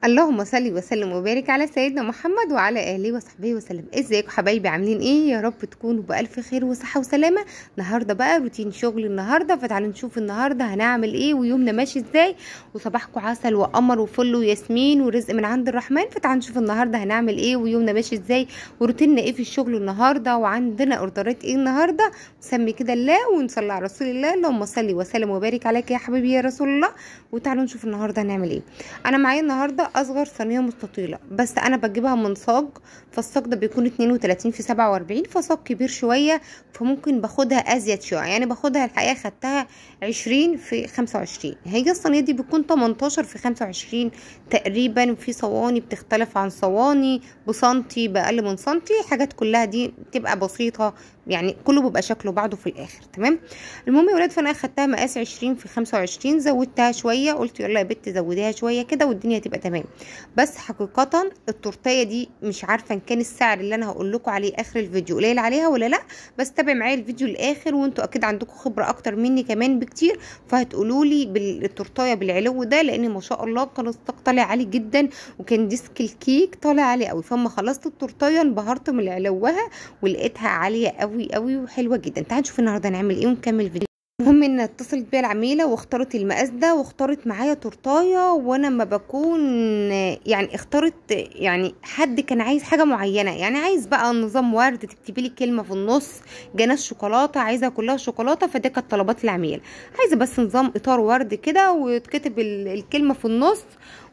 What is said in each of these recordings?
اللهم صل وسلم وبارك على سيدنا محمد وعلى اله وصحبه وسلم. ازيكم حبايبي؟ عاملين ايه؟ يا رب تكونوا بالف خير وصحه وسلامه. النهارده بقى روتين شغل النهارده، فتعالوا نشوف النهارده هنعمل ايه ويومنا ماشي ازاي. وصباحكم عسل وقمر وفل وياسمين ورزق من عند الرحمن. فتعالوا نشوف النهارده هنعمل ايه ويومنا ماشي ازاي وروتيننا ايه في الشغل النهارده، وعندنا اوردرات ايه النهارده. نسمي كده الله ونصلي على رسول الله. اللهم صل وسلم وبارك عليك يا حبيبي يا رسول الله. وتعالوا نشوف النهارده هنعمل ايه. انا معايا النهارده اصغر صينيه مستطيله، بس انا بجيبها من صاج، فالصاج ده بيكون 32 في 47، فصاج كبير شويه، فممكن باخدها ازيد شويه، يعني باخدها الحقيقه خدتها 20 في 25. هي الصينيه دي بتكون 18 في 25 تقريبا، وفي صواني بتختلف عن صواني بسنتي باقل من سنتي، حاجات كلها دي بتبقى بسيطه، يعني كله بيبقى شكله بعضه في الاخر. تمام. المهم يا ولاد، فانا اخدتها مقاس 20 في 25، زودتها شويه، قلت يلا يا بت زوديها شويه كده والدنيا تبقى تمام. بس حقيقه التورتيه دي مش عارفه ان كان السعر اللي انا هقول لكم عليه اخر الفيديو قليل عليها ولا لا، بس تابع معايا الفيديو الاخر، وانتوا اكيد عندكم خبره اكتر مني كمان بكتير، فهتقولوا لي بالتورتيه بالعلو ده، لان ما شاء الله كان الصاج طالع عالي جدا، وكان ديسك الكيك طالع عالي قوي. فاما خلصت التورتيه انبهرت من علوها ولقيتها عاليه قوي قوي وحلوه جدا. تعالوا نشوف النهارده هنعمل ايه ونكمل الفيديو. المهم ان اتصلت بيا العميله واختارت المقاس ده، واختارت معايا تورتايه، وانا ما بكون يعني اختارت، يعني حد كان عايز حاجه معينه، يعني عايز بقى نظام ورد، تكتبي لي كلمه في النص، جناش شوكولاته، عايزه كلها شوكولاته، فده كانت طلبات العميل. عايزه بس نظام اطار ورد كده وتكتب الكلمه في النص،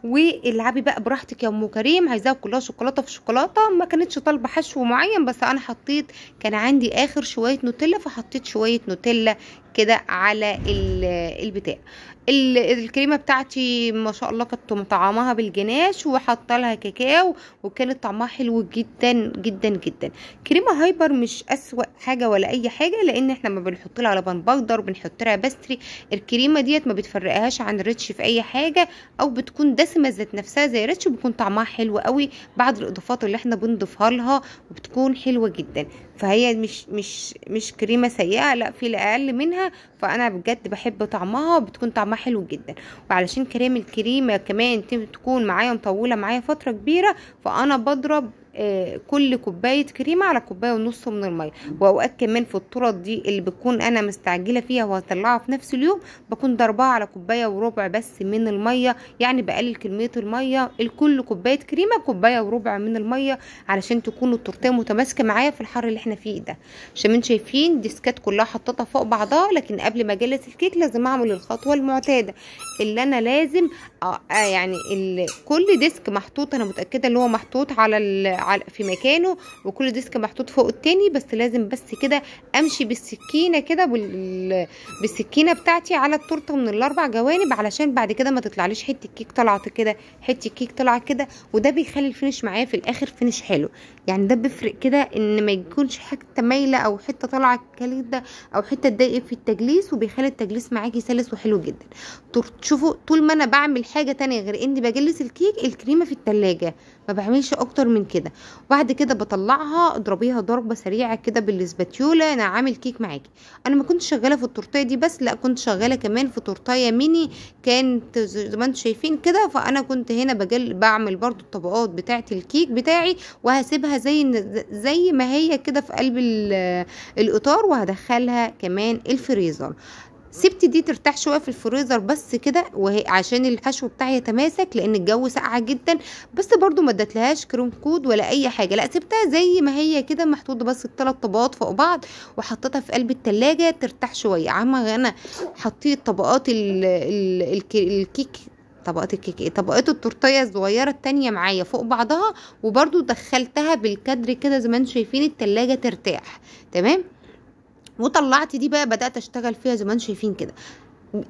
والعبي بقى براحتك يا ام كريم، عايزاها كلها شوكولاته في شوكولاته. ما كانتش طالبه حشو معين، بس انا حطيت، كان عندي اخر شويه نوتيلا، فحطيت شويه نوتيلا كده على البتاع. الكريمه بتاعتي ما شاء الله كنت مطعماها بالجناش وحاطه لها كاكاو، وكانت طعمها حلو جدا جدا جدا. كريمه هايبر مش اسوأ حاجه ولا اي حاجه، لان احنا ما بنحط لها لبن بودر، بنحط لها باستري. الكريمه ديت ما بتفرقهاش عن ريتش في اي حاجه، او بتكون دسمه ذات نفسها زي ريتش، وبيكون طعمها حلو قوي بعد الاضافات اللي احنا بنضيفها لها، وبتكون حلوه جدا. فهي مش كريمه سيئه، لا، في الاقل منها. فانا بجد بحب طعمها، وبتكون طعمها حلو جدا. وعلشان كريم الكريمه كمان تكون معايا مطوله معايا فتره كبيره، فانا بضرب كل كوبايه كريمه على كوبايه ونص من الميه. واوقات كمان في الطرط دي اللي بتكون انا مستعجله فيها وهطلعها في نفس اليوم، بكون ضربها على كوبايه وربع بس من الميه، يعني بقلل كميه الميه. الكل كوبايه كريمه كوبايه وربع من الميه، علشان تكون التورتيه متماسكه معايا في الحر اللي احنا فيه ده. عشان انتوا شايفين ديسكات كلها حطيتها فوق بعضها، لكن قبل ما اجلس الكيك لازم اعمل الخطوه المعتاده، اللي انا لازم يعني كل ديسك محطوط، انا متاكده اللي هو محطوط في مكانه، وكل ديسك محطوط فوق التاني، بس لازم بس كده امشي بالسكينه كده بالسكينه بتاعتي على التورته من الاربع جوانب، علشان بعد كده ما تطلعليش حته كيك طلعت كده، حته كيك طلعت كده، وده بيخلي الفينش معايا في الاخر فينش حلو. يعني ده بيفرق كده، ان ما يكونش حته مايله او حته طالعه كده او حته تضايق في التجليس، وبيخلي التجليس معاكي سلس وحلو جدا. شوفوا، طول ما انا بعمل حاجه تانية غير اني بجلس الكيك، الكريمه في التلاجة، ما بعملش اكتر من كده. وبعد كده بطلعها اضربيها ضربه سريعه كده بالاسباتيولا. انا عامل كيك معاكي. انا ما كنت شغاله في التورتيه دي بس، لا، كنت شغاله كمان في تورتيه ميني، كانت زي ما انتم شايفين كده. فانا كنت هنا بعمل برضو الطبقات بتاعه الكيك بتاعي، وهسيبها زي ما هي كده في قلب الاطار، وهدخلها كمان الفريزر. سبت دي ترتاح شويه في الفريزر بس كده، وهي عشان الحشو بتاعي يتماسك، لان الجو ساقعه جدا. بس برضو ما ادتلهاش كريم كود ولا اي حاجه، لا، سبتها زي ما هي كده محطوطه، بس الثلاث طبقات فوق بعض، وحطيتها في قلب التلاجة ترتاح شويه. عما انا حطيت طبقات الكيك، طبقات الكيك طبقات التورتيه الصغيره التانية معايا فوق بعضها، وبرضو دخلتها بالكادر كده زي ما انتم شايفين التلاجة ترتاح. تمام. وطلعت دي بقى، بدات اشتغل فيها زي ما انتم شايفين كده.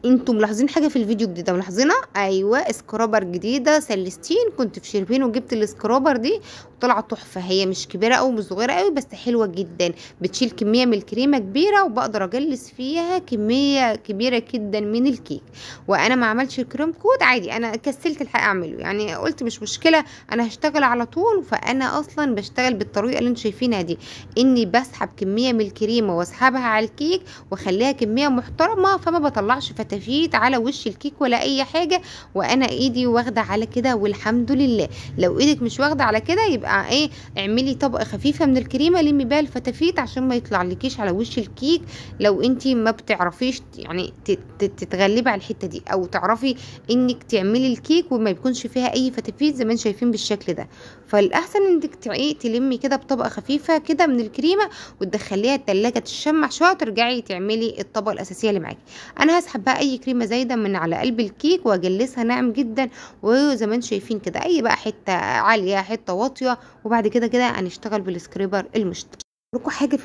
انتم ملاحظين حاجه في الفيديو جديده؟ ملاحظينها؟ ايوه، اسكرابر جديده سلستين، كنت في شربين وجبت الاسكرابر دي، وطلعت تحفه. هي مش كبيره او مش صغيره قوي، بس حلوه جدا، بتشيل كميه من الكريمه كبيره، وبقدر اجلس فيها كميه كبيره جدا من الكيك. وانا ما عملتش الكريم كود عادي، انا كسلت الحق اعمله، يعني قلت مش مشكله، انا هشتغل على طول. فانا اصلا بشتغل بالطريقه اللي انتم شايفينها دي، اني بسحب كميه من الكريمه واسحبها على الكيك، واخليها كميه محترمه، فما بطلعش يطلعش فتافيت على وش الكيك ولا اي حاجه، وانا ايدي واخده على كده والحمد لله. لو ايدك مش واخده على كده يبقى ايه، اعملي طبقه خفيفه من الكريمه لمي بيها الفتافيت عشان ما يطلعلكيش على وش الكيك. لو انتي ما بتعرفيش يعني تتغلبي على الحته دي، او تعرفي انك تعملي الكيك وما يكونش فيها اي فتافيت زي ما انتم شايفين بالشكل ده، فالاحسن انك تلمي كده بطبقه خفيفه كده من الكريمه وتدخليها التلاجة تشمع شويه وترجعي تعملي الطبقه الاساسيه اللي معاكي. انا هسحب بقى اي كريمه زايده من على قلب الكيك واجلسها ناعم جدا، وزي ما انتم شايفين كده اي بقى حته عاليه حته واطيه، وبعد كده هنشتغل بالسكريبر المشط. لكم حاجه في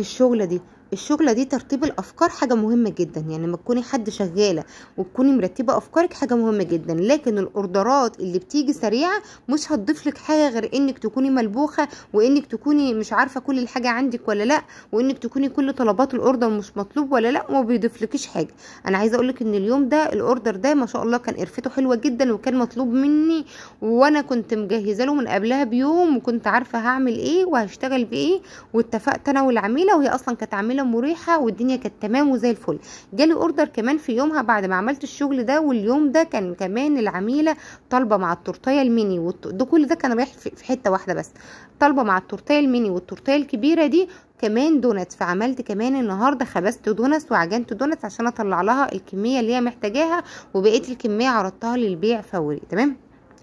الشغله دي ترتيب الافكار حاجه مهمه جدا. يعني لما تكوني حد شغاله وتكوني مرتبه افكارك حاجه مهمه جدا، لكن الاوردرات اللي بتيجي سريعه مش هتضيف لك حاجه غير انك تكوني ملبوخه، وانك تكوني مش عارفه كل الحاجه عندك ولا لا، وانك تكوني كل طلبات الاوردر مش مطلوب ولا لا، وما بيضيفلكيش حاجه. انا عايزه اقول لك ان اليوم ده الاوردر ده ما شاء الله كان قرفته حلوه جدا وكان مطلوب مني، وانا كنت مجهزه له من قبلها بيوم، وكنت عارفه هعمل ايه وهشتغل بايه، واتفقت انا والعميله، وهي اصلا كانت عامله مريحه والدنيا كانت تمام وزي الفل. جالي اوردر كمان في يومها بعد ما عملت الشغل ده، واليوم ده كان كمان العميله طالبه مع التورتيه الميني ده كل ده كان رايح في حته واحده بس، طالبه مع التورتيه الميني والتورتيه الكبيره دي كمان دونت. فعملت كمان النهارده خبزت دونت وعجنت دونت عشان اطلع لها الكميه اللي هي محتاجاها، وبقيه الكميه عرضتها للبيع فوري. تمام،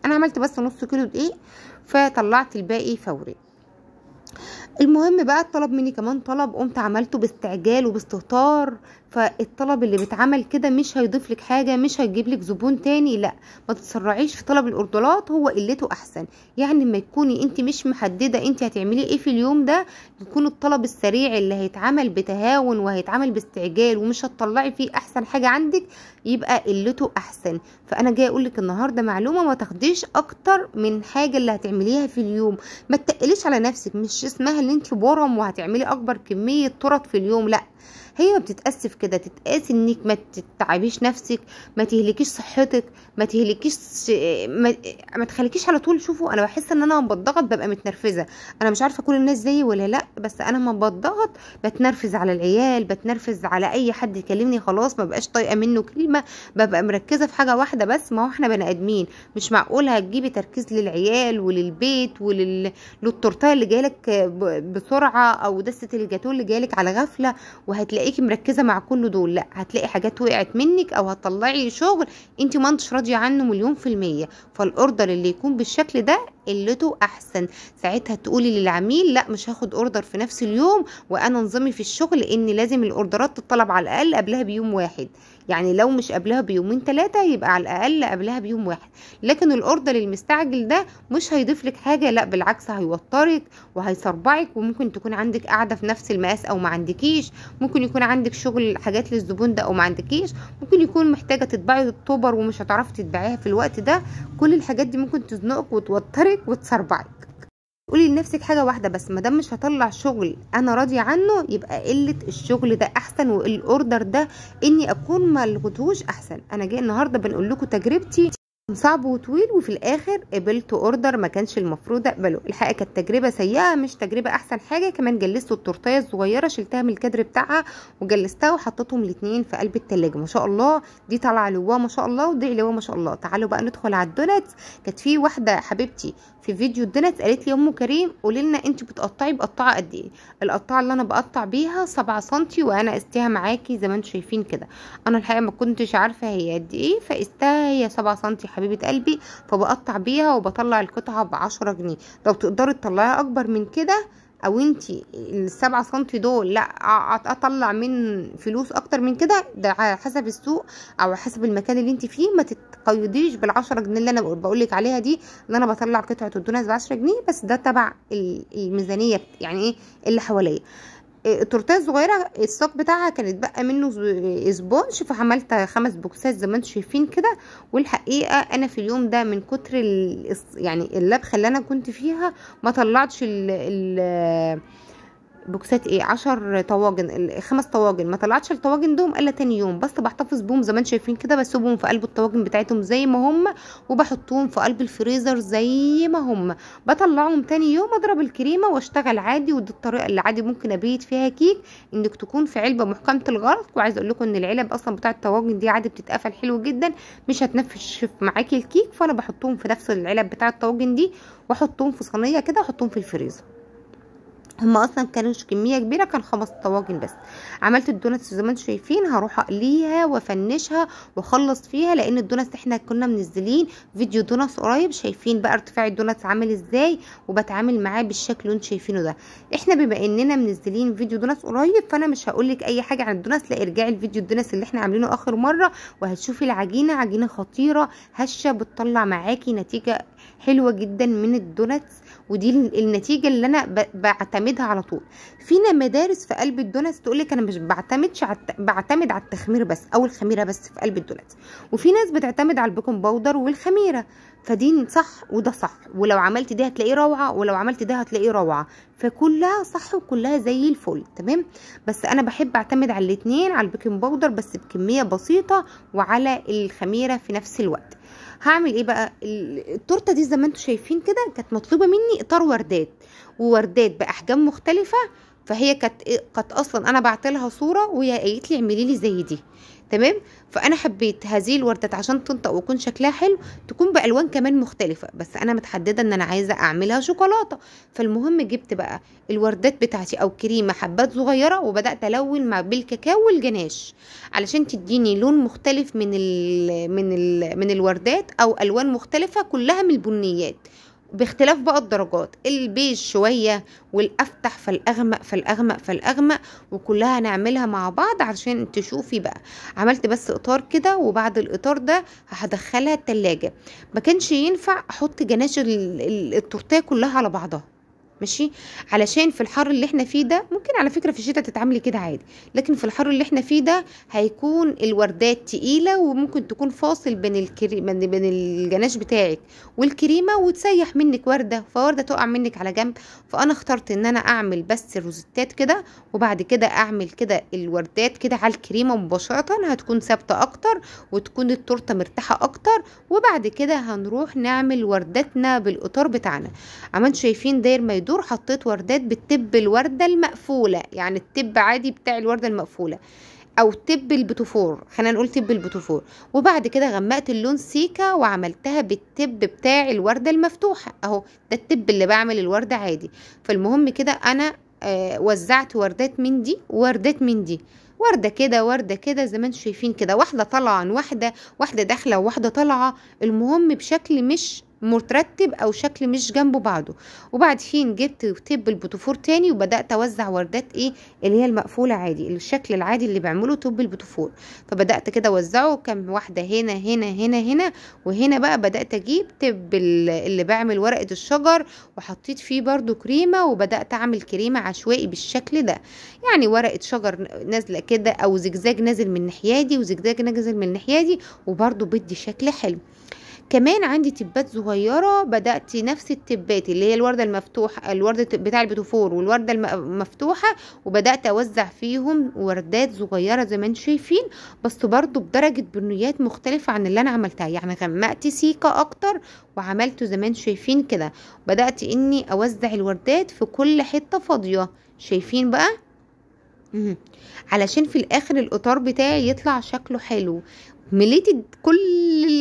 انا عملت بس نص كيلو دقيق فطلعت الباقي فوري. المهم بقى الطلب مني كمان طلب قمت عملته باستعجال وباستهتار، فالطلب اللي بيتعمل كده مش هيضيف لك حاجه، مش هيجيب لك زبون تاني. لا، ما تتسرعيش في طلب الاوردرات، هو قلته احسن. يعني لما تكوني انت مش محدده انت هتعملي ايه في اليوم ده، يكون الطلب السريع اللي هيتعمل بتهاون وهيتعمل باستعجال ومش هتطلعي فيه احسن حاجه عندك، يبقى قلته احسن. فانا جاي اقول لك النهارده معلومه، ما تاخديش اكتر من حاجه اللي هتعمليها في اليوم، ما تقليش على نفسك. مش اسمها ان انت برم وهتعملي اكبر كميه طرط في اليوم، لا، هي بتتأسف كده، تتقاس انك ما تتعبيش نفسك، ما تهلكيش صحتك، ما تهلكيش ما تخليكيش على طول. شوفوا انا بحس ان انا لما بتضغط ببقى متنرفزه، انا مش عارفه كل الناس زيي ولا لا، بس انا لما بتضغط بتنرفز على العيال، بتنرفز على اي حد يكلمني، خلاص ما بقاش طايقه منه كلمه، ببقى مركزه في حاجه واحده بس. ما هو احنا بني ادمين، مش معقول هتجيبي تركيز للعيال وللبيت للتورتيه اللي جايلك بسرعه، او دسه الجاتوه اللي جايلك على غفله وهتلاقيكي مركزه مع كل دول. لا، هتلاقي حاجات وقعت منك او هتطلعي شغل انت ما انتش راضيه عنه 100%. فالاوردر اللي يكون بالشكل ده قلته احسن. ساعتها تقولي للعميل لا مش هاخد اوردر في نفس اليوم، وانا نظامي في الشغل ان لازم الاوردرات تطلب على الاقل قبلها بيوم واحد، يعني لو مش قبلها بيومين 3 يبقى على الاقل قبلها بيوم واحد. لكن الاوردر المستعجل ده مش هيضيف لك حاجه، لا بالعكس هيوترك وهيصربعك، وممكن تكون عندك قاعده في نفس المقاس او ما عندكيش، ممكن يكون عندك شغل حاجات للزبون ده او ما عندكيش، ممكن يكون محتاجه تطبعي الطوبر ومش هتعرفي تطبعيها في الوقت ده. كل الحاجات دي ممكن تزنقك وتوترك وتصربعك. قولي لنفسك حاجه واحده بس، ما دام مش هطلع شغل انا راضيه عنه يبقى قله الشغل ده احسن، والاوردر ده اني اكون ما لغتهوش احسن. انا جاي النهارده بنقول لكم تجربتي صعب وطويل، وفي الاخر قبلت اوردر ما كانش المفروض اقبله. الحقيقه كانت تجربه سيئه مش تجربه احسن حاجه. كمان جلست التورتيه الصغيره شلتها من الكادر بتاعها وجلستها وحطيتهم الاثنين في قلب التلاجة. ما شاء الله دي طالعه لواء ما شاء الله، ودي لواء ما شاء الله. تعالوا بقى ندخل على الدوناتس. كانت في واحده حبيبتي في فيديو الدوناتس قالت لي يا ام كريم قولي لنا انت بتقطعي بقطعه قد ايه. القطعه اللي انا بقطع بيها 7 سم، وانا قستها معاكي زي ما انتم شايفين كده. انا الحقيقه ما كنتش عارفه هي قد ايه، فقستها هي 7 سم حبيبه قلبي، فبقطع بيها وبطلع القطعه ب10 جنيه. لو تقدري تطلعيها اكبر من كده، او انتي ال7 سم دول لا اطلع من فلوس اكتر من كده، ده على حسب السوق او حسب المكان اللي انت فيه. ما تتقيديش بال10 جنيه اللي انا بقولك عليها دي، ان انا بطلع قطعه الدونات ب10 جنيه بس، ده تبع الميزانيه يعني ايه اللي حواليا. التورتيه الصغيره الصاج بتاعها كانت بقى منه اسبونج، فعملت 5 بوكسات زي ما انتم شايفين كده. والحقيقه انا في اليوم ده من كتر يعني اللبخه اللي انا كنت فيها ما طلعتش بوكسات ايه 10 طواجن 5 طواجن، ما طلعتش الطواجن دوم الا تاني يوم، بس بحتفظ بهم زي ما انتم شايفين كده، بسيبهم في قلب الطواجن بتاعتهم زي ما هم، وبحطهم في قلب الفريزر زي ما هم. بطلعهم تاني يوم اضرب الكريمه واشتغل عادي. ودي الطريقه اللي عادي ممكن ابيت فيها كيك، انك تكون في علبه محكمه الغلق. وعايزه اقول لكم ان العلب اصلا بتاعه الطواجن دي عادي بتتقفل حلو جدا، مش هتنفش معاكي الكيك. فانا بحطهم في نفس العلب بتاعه الطواجن دي، واحطهم في صينيه كده واحطهم في الفريزر. هما اصلا كانوش كميه كبيره، كان 5 طواجن بس. عملت الدوناتس زي ما انتم شايفين، هروح اقليها وافنشها واخلص فيها، لان الدوناتس احنا كنا منزلين فيديو دوناتس قريب. شايفين بقى ارتفاع الدوناتس عامل ازاي، وبتعامل معاه بالشكل اللي انتم شايفينه ده. احنا بما اننا منزلين فيديو دوناتس قريب، فانا مش هقولك اي حاجه عن الدوناتس، لا ارجعي الفيديو الدوناتس اللي احنا عاملينه اخر مره، وهتشوفي العجينه عجينه خطيره هشه، بتطلع معاكي نتيجه حلوه جدا من الدوناتس. ودي النتيجه اللي انا بعتمدها على طول. فينا مدارس في قلب الدوناتس تقولك انا مش بعتمد على التخمير بس او الخميره بس في قلب الدوناتس، وفي ناس بتعتمد على البيكنج باودر والخميره. فدي صح وده صح، ولو عملت دي هتلاقيه روعه، ولو عملت ده هتلاقيه روعه. فكلها صح وكلها زي الفل تمام. بس انا بحب اعتمد على الاتنين، على البيكنج باودر بس بكميه بسيطه، وعلى الخميره في نفس الوقت. هعمل ايه بقى؟ التورته دي زي ما انتم شايفين كده كانت مطلوبه مني اطار وردات، ووردات باحجام مختلفه. فهي كانت اصلا انا بعتلها صوره وهي قالت لي اعملي لي زي دي تمام. فانا حبيت هذه الوردات عشان تنطق ويكون شكلها حلو، تكون بالوان كمان مختلفه، بس انا متحدده ان انا عايزه اعملها شوكولاته. فالمهم جبت بقى الوردات بتاعتي او كريمه حبات صغيره، وبدات الون مع بالكاكاو والجناش علشان تديني لون مختلف من الوردات، او الوان مختلفه كلها من البنيات، باختلاف بقى الدرجات، البيج شوية والأفتح فالأغمق فالأغمق فالأغمق، وكلها هنعملها مع بعض عشان تشوفي بقى. عملت بس إطار كده، وبعد الإطار ده هدخلها التلاجة. ما كانش ينفع أحط جناش التورتيه كلها على بعضها ماشي، علشان في الحر اللي احنا فيه ده، ممكن على فكرة في الشتاء تتعاملي كده عادي، لكن في الحر اللي احنا فيه ده هيكون الوردات تقيلة، وممكن تكون فاصل بين الجناش بتاعك والكريمة، وتسيح منك وردة، فوردة تقع منك على جنب. فانا اخترت ان انا اعمل بس الروزتات كده، وبعد كده اعمل كده الوردات كده على الكريمة مباشرة، هتكون ثابتة اكتر، وتكون التورتة مرتاحة اكتر. وبعد كده هنروح نعمل ورداتنا بالاطار بتاعنا. عملت شايفين داير ما يدور، حطيت وردات بالتب الوردة المقفولة، يعني التب عادي بتاع الوردة المقفولة، او تب البتوفور، خلينا نقول تب البتوفور. وبعد كده غمقت اللون سيكا وعملتها بالتب بتاع الوردة المفتوحة اهو، ده التب اللي بعمل الوردة عادي. فالمهم كده انا وزعت وردات من دي ووردات من دي، وردة كده وردة كده زي ما انتم شايفين كده، واحدة طالعة عن واحدة، واحدة داخلة وواحدة طالعة، المهم بشكل مش مترتب او شكل مش جنبه بعضه. وبعدين جبت تب البوتوفور تاني، وبدات اوزع وردات ايه اللي هي المقفوله عادي، الشكل العادي اللي بيعمله تب البوتوفور. فبدات كده اوزعه كم واحده هنا هنا هنا هنا، وهنا بقى بدات اجيب تب اللي بعمل ورقه الشجر، وحطيت فيه برده كريمه، وبدات اعمل كريمه عشوائي بالشكل ده، يعني ورقه شجر نازله كده، او زجزاج نازل من الناحيه دي وزجزاج نازل من الناحيه دي، وبرده بدي شكل حلو. كمان عندي تبات صغيرة، بدأت نفس التبات اللي هي الوردة المفتوحة، الوردة بتاع البتوفور والوردة المفتوحة، وبدأت أوزع فيهم وردات صغيرة زي ما انتم شايفين، بس برضو بدرجة بنيات مختلفة عن اللي أنا عملتها، يعني غمقت سيكة أكتر وعملته زي ما انتم شايفين كده. بدأت إني أوزع الوردات في كل حتة فاضية، شايفين بقى علشان في الآخر الإطار بتاعي يطلع شكله حلو. مليت كل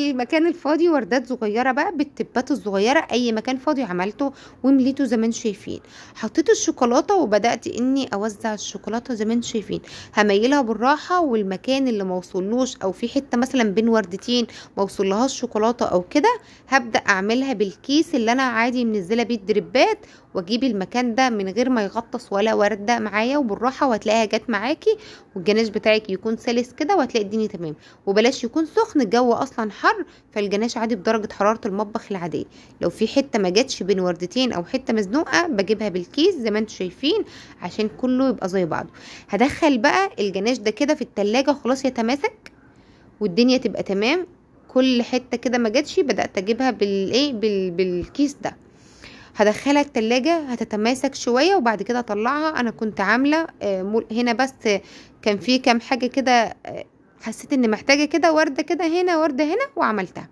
المكان الفاضي وردات صغيره بقى بالتبات الصغيره، اي مكان فاضي عملته ومليته زي ما انتم شايفين. حطيت الشوكولاته وبدات اني اوزع الشوكولاته زي ما انتم شايفين، هميلها بالراحه، والمكان اللي موصلوش او في حته مثلا بين وردتين موصلهاش شوكولاته او كده، هبدا اعملها بالكيس اللي انا عادي منزله بيه الدريبات، واجيب المكان ده من غير ما يغطس ولا ورده معايا، وبالراحه، وهتلاقيها جت معاكي، والجناش بتاعك يكون سلس كده، وهتلاقي الدنيا تمام. وبلاش يكون سخن، الجو اصلا حر، فالجناش عادي بدرجه حراره المطبخ العاديه. لو في حته ما جاتش بين وردتين او حته مزنوقه، بجيبها بالكيس زي ما انتم شايفين عشان كله يبقى زي بعضه. هدخل بقى الجناش ده كده في التلاجة، خلاص يتماسك والدنيا تبقى تمام. كل حته كده ما جاتش بدات اجيبها بالكيس ده. هدخلها التلاجة هتتماسك شوية وبعد كده اطلعها. انا كنت عاملة هنا بس كان في كام حاجة كده، حسيت ان محتاجة كده وردة كده هنا وردة هنا وعملتها.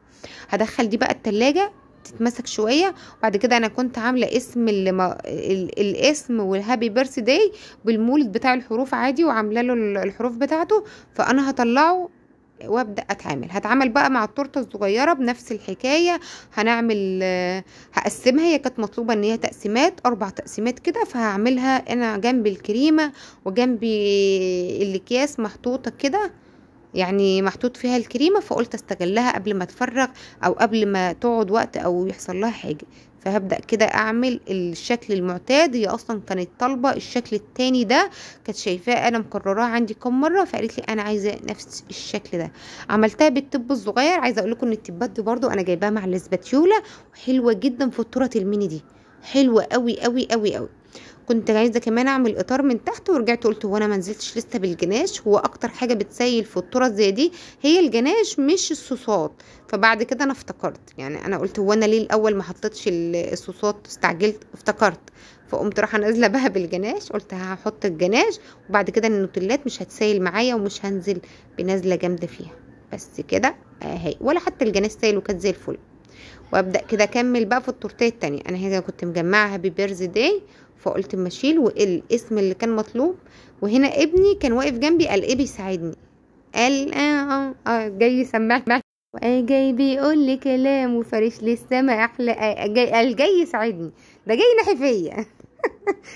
هدخل دي بقى التلاجة تتمسك شويه. وبعد كده انا كنت عامله اسم الاسم والهابي بيرث داي بالمولد بتاع الحروف عادي، وعامله له الحروف بتاعته. فانا هطلعه وابدا هتعامل بقى مع التورته الصغيره بنفس الحكايه. هنعمل هقسمها، هي كانت مطلوبه ان هي تقسيمات 4 تقسيمات كده، فهعملها انا جنب الكريمه وجنبي الاكياس محطوطه كده، يعني محطوط فيها الكريمة، فقلت استغلها قبل ما تفرغ او قبل ما تقعد وقت او يحصل لها حاجة. فهبدأ كده اعمل الشكل المعتاد. هي اصلا كانت طالبة الشكل التاني ده، كانت شايفاه انا مكرراه عندي كم مرة، فقالت لي انا عايزة نفس الشكل ده. عملتها بالتب الصغير. عايزة اقول لكم ان التبات دي برضو انا جايباها مع الاسباتيولا، وحلوة جدا في التورت الميني دي، حلوة قوي قوي قوي قوي. كنت عايزه كمان اعمل اطار من تحت، ورجعت قلت هو انا ما نزلتش لسه بالجناش. هو اكتر حاجه بتسيل في الطرز زي دي هي الجناش مش الصوصات. فبعد كده انا افتكرت، يعني انا قلت هو انا ليه الاول ما حطيتش الصوصات، استعجلت افتكرت، فقمت رايحه نازله بها بالجناش. قلت هحط الجناش وبعد كده النوتيلات مش هتسيل معايا ومش هنزل بنازله جامده فيها. بس كده اهي، ولا حتى الجناش سايل وكانت زي الفل. وابدا كده اكمل بقى في التورتيه التانية. انا هنا كنت مجمعها هابي بيرث داي، فقلت اما اشيل والاسم اللي كان مطلوب. وهنا ابني كان واقف جنبي، قال ايه بيساعدني، قال جاي يسمعني، جاي بيقول لي كلام وفارش لي السما احلى، قال جاي يساعدني، ده جاي ناحي فيا.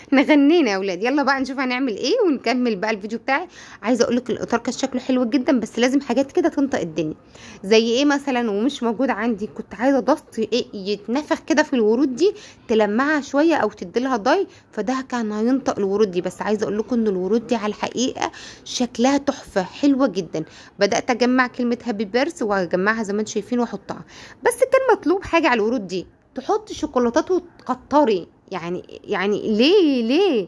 احنا غنينا يا اولاد. يلا بقى نشوف هنعمل ايه ونكمل بقى الفيديو بتاعي. عايزه اقول لك الاطار كان شكله حلو جدا، بس لازم حاجات كده تنطق الدنيا. زي ايه مثلا ومش موجود عندي؟ كنت عايزه ضغط ايه يتنفخ كده في الورود دي، تلمعها شويه او تديلها ضي، فده كان هينطق الورود دي. بس عايزه اقول لكم ان الورود دي على الحقيقه شكلها تحفه حلوه جدا. بدات اجمع كلمه هابي بيرث واجمعها زي ما انتم شايفين واحطها. بس كان مطلوب حاجه على الورود دي، تحطي شوكولاتات وتكتري. يعني ليه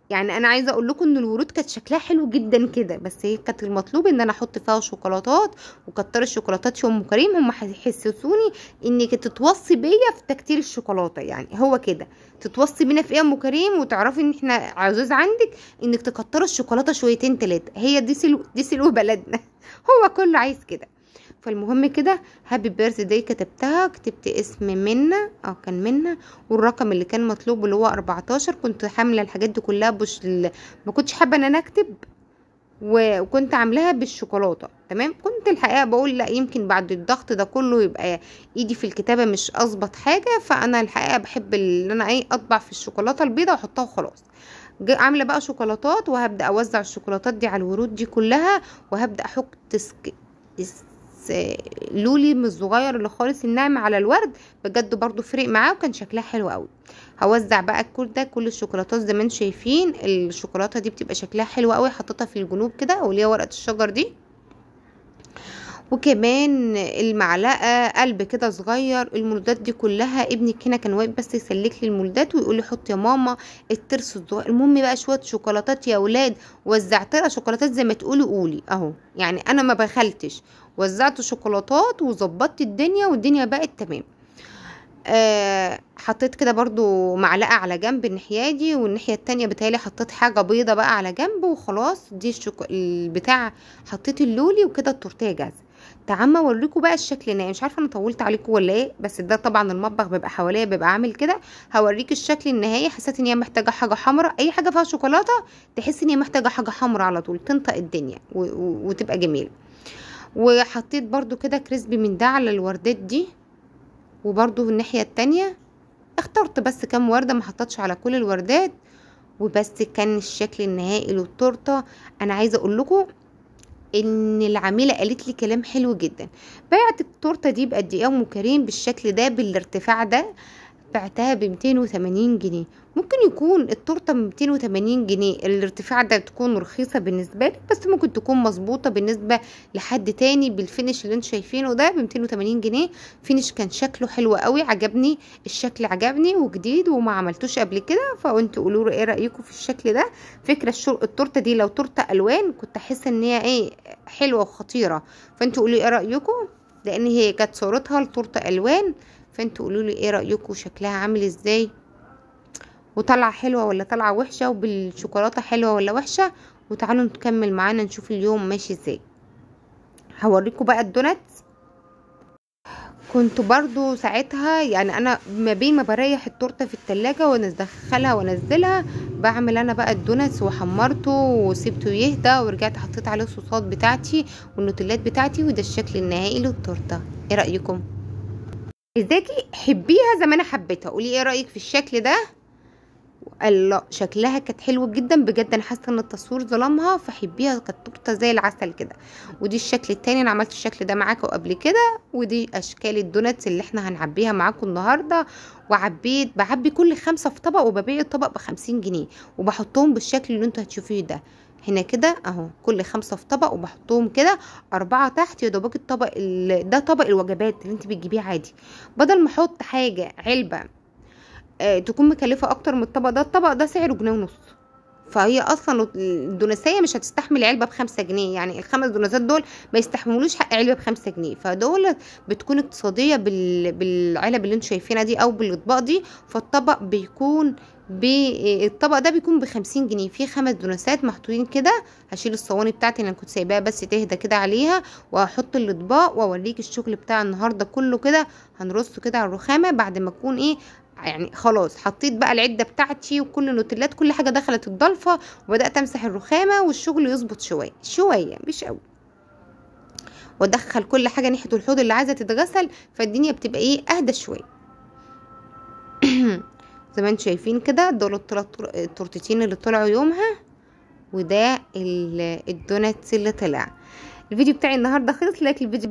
يعني انا عايزه اقول لكم ان الورود كانت شكلها حلو جدا كده، بس هي كانت المطلوب ان انا احط فيها شوكولاتات. وكتر الشوكولاتات يا ام كريم، هم هيحسسوني انك تتوصي بيا في تكتير الشوكولاته. يعني هو كده تتوصي بينا في ايه يا ام كريم، وتعرفي ان احنا عزوز عندك انك تكتر الشوكولاته شويتين 3. هي دي سلو بلدنا. هو كله عايز كده. فالمهم كده هابي بيرث داي كتبتها، كتبت اسم منى كان منى، والرقم اللي كان مطلوب اللي هو 14. كنت حامله الحاجات دي كلها ما كنتش حابه ان انا اكتب، وكنت عاملاها بالشوكولاته. تمام. كنت الحقيقه بقول لا، يمكن بعد الضغط ده كله يبقى ايدي في الكتابه مش اظبط حاجه، فانا الحقيقه بحب ان انا اطبع في الشوكولاته البيضاء واحطها وخلاص. عامله بقى شوكولاتات، وهبدا اوزع الشوكولاتات دي على الورود دي كلها، وهبدا احط لولي من الصغير اللي خالص الناعم على الورد. بجد برضو فرق معاه وكان شكلها حلو قوي. هوزع بقى كل الشوكولاتات زي ما انتم شايفين. الشوكولاته دي بتبقى شكلها حلو قوي، حطيتها في الجنوب كده واللي هي ورقه الشجر دي. وكمان المعلقه قلب كده صغير. المولدات دي كلها ابني هنا كان واقف بس يسلك لي المولدات ويقول لي حط يا ماما الترس الصغير. المهم بقى شويه شوكولاتات يا اولاد، وزعت لها شوكولاتات زي ما تقولي قولي اهو، يعني انا ما بخلتش، وزعت شوكولاتات وظبطت الدنيا والدنيا بقت تمام. حطيت كده برضو معلقه على جنب الناحيه دي، والناحيه التانية بتهيالي حطيت حاجه بيضه بقى على جنب وخلاص. دي البتاع حطيت اللولي وكده التورتيه جاهزه. تعالوا اوريكم بقى الشكل النهائي. مش عارفه انا طولت عليكم ولا ايه، بس ده طبعا المطبخ بيبقى حواليا بيبقى عامل كده. هوريك الشكل النهائي. حسيت ان هي محتاجه حاجه حمراء، اي حاجه فيها شوكولاته تحس ان هي محتاجه حاجه حمراء على طول تنطق الدنيا وتبقى جميله. وحطيت برضو كده كريسبي من ده على الوردات دي، وبرضو الناحيه التانية اخترت بس كام ورده، ما حطيتش على كل الوردات. وبس كان الشكل النهائي للتورته. انا عايزه اقول لكم ان العميله قالت لي كلام حلو جدا. بعت التورته دي بقد ايه يا ام كريم بالشكل ده بالارتفاع ده؟ بعتها ب 280 جنيه. ممكن يكون التورته ب 280 جنيه الارتفاع ده تكون رخيصه بالنسبه لي، بس ممكن تكون مظبوطه بالنسبه لحد تاني. بالفينش اللي انتوا شايفينه ده ب 280 جنيه. فينش كان شكله حلو قوي، عجبني الشكل، عجبني وجديد وما عملتوش قبل كده. فانتوا قولوا لي ايه رايكم في الشكل ده. فكره التورته دي لو تورته الوان كنت احس ان هي حلوه وخطيره. فانتوا قولوا لي ايه رايكم، لان هي كانت صورتها التورته الوان. فانتوا قولوا لي ايه رايكم شكلها عامل ازاي. وطالعه حلوه ولا طالعه وحشه، وبالشوكولاته حلوه ولا وحشه. وتعالوا نكمل معانا نشوف اليوم ماشي ازاي. هوريكم بقى الدونات. كنت برضو ساعتها يعني انا ما بين ما بريح التورته في التلاجة وادخلها وانزلها، بعمل انا بقى الدوناتس وحمرته وسيبته يهدى، ورجعت حطيت عليه الصوصات بتاعتي والنوتيلات بتاعتي، وده الشكل النهائي للتورته. ايه رايكم؟ ازاي حبيها زي ما انا حبيتها؟ قولي ايه رايك في الشكل ده. الله، شكلها كانت حلوه جدا بجد، انا حاسه ان التصوير ظلمها، فحبيها كانت تورته زي العسل كده. ودي الشكل التاني، انا عملت الشكل ده معاكم قبل كده. ودي اشكال الدوناتس اللي احنا هنعبيها معاكم النهارده. بعبي كل 5 في طبق، وببيع الطبق ب50 جنيه، وبحطهم بالشكل اللي انتوا هتشوفيه ده هنا كده اهو. كل 5 في طبق، وبحطهم كده 4 تحت. يا دوبك الطبق ده طبق الوجبات اللي انت بتجيبيه عادي، بدل ما احط حاجه علبه تكون مكلفة اكتر من الطبق ده. الطبق ده سعره 1.5 جنيه، فهي اصلا الدونسية مش هتستحمل علبة ب5 جنيه. يعني ال5 دونسات دول ما يستحملوش حق علبة ب5 جنيه، فدول بتكون اقتصادية بالعلب اللي انتوا شايفينها دي او بالاطباق دي. فالطبق بيكون الطبق ده بيكون ب50 جنيه، فيه 5 دونسات محطوطين كده. هشيل الصواني بتاعتي اللي انا كنت سايباها بس تهدى كده عليها، وهحط الاطباق واوريك الشغل بتاع النهارده كله كده. هنرصه كده على الرخامه بعد ما اكون يعني خلاص حطيت بقى العده بتاعتي وكل النوتيلات، كل حاجه دخلت الضلفه، وبدات امسح الرخامه والشغل يظبط شويه شويه مش قوي، وادخل كل حاجه ناحيه الحوض اللي عايزه تتغسل، فالدنيا بتبقى اهدى شويه. زي ما انتم شايفين كده، دول التورتتين اللي طلعوا يومها، وده الدوناتس اللي طلع. الفيديو بتاعي النهارده خلص. لايك الفيديو